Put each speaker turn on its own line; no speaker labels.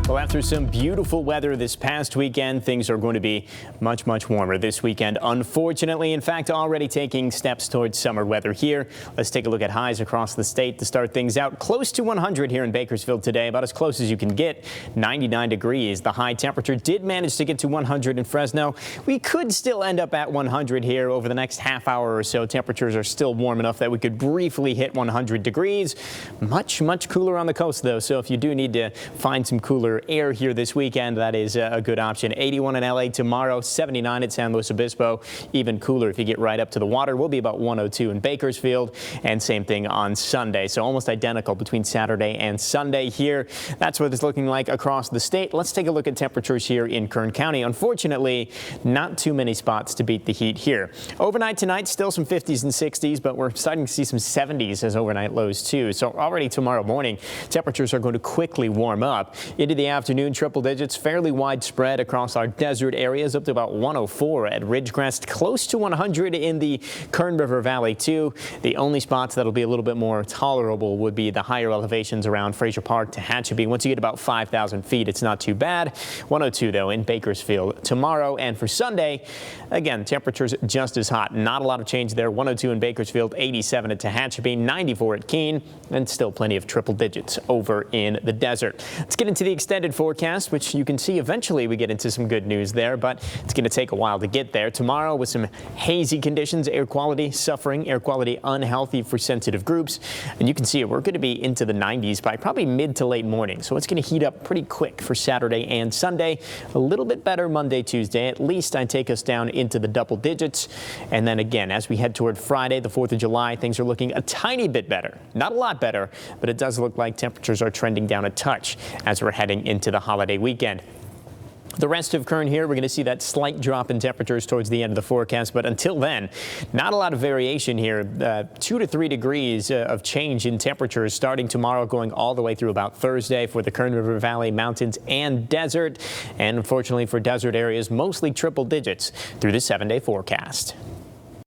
Well, after some beautiful weather this past weekend, things are going to be much warmer this weekend, unfortunately. In fact, already taking steps towards summer weather here. Let's take a look at highs across the state to start things out. Close to 100 here in Bakersfield today, about as close as you can get. 99 degrees. The high temperature did manage to get to 100 in Fresno. We could still end up at 100 here over the next half hour or so. Temperatures are still warm enough that we could briefly hit 100 degrees. Much cooler on the coast, though. So if you do need to find some cooler air here this weekend, that is a good option. 81 in LA tomorrow, 79 at San Luis Obispo. Even cooler if you get right up to the water. Will be about 102 in Bakersfield, and same thing on Sunday. So almost identical between Saturday and Sunday here. That's what it's looking like across the state. Let's take a look at temperatures here in Kern County. Unfortunately, not too many spots to beat the heat here. Overnight tonight, still some 50s and 60s, but we're starting to see some 70s as overnight lows too. So already tomorrow morning, temperatures are going to quickly warm up. Into the afternoon, triple digits, fairly widespread across our desert areas, up to about 104 at Ridgecrest, close to 100 in the Kern River Valley too. The only spots that'll be a little bit more tolerable would be the higher elevations around Frazier Park to Tehachapi. Once you get about 5,000 feet, it's not too bad. 102 though in Bakersfield tomorrow. And for Sunday, again, temperatures just as hot. Not a lot of change there. 102 in Bakersfield, 87 at Tehachapi, 94 at Keene, and still plenty of triple digits over in the desert. Let's get into the extended forecast, which you can see eventually we get into some good news there, but it's going to take a while to get there. Tomorrow with some hazy conditions, air quality suffering, air quality unhealthy for sensitive groups. And you can see it. We're going to be into the 90s by probably mid to late morning. So it's going to heat up pretty quick for Saturday and Sunday. A little bit better Monday, Tuesday. At least I'd take us down into the double digits. And then again, as we head toward Friday, the 4th of July, things are looking a tiny bit better. Not a lot better, but it does look like temperatures are trending down a touch as we're heading into the holiday weekend. The rest of Kern here, we're going to see that slight drop in temperatures towards the end of the forecast. But until then, not a lot of variation here. 2 to 3 degrees of change in temperatures starting tomorrow, going all the way through about Thursday for the Kern River Valley mountains and desert. And unfortunately for desert areas, mostly triple digits through the 7-day forecast.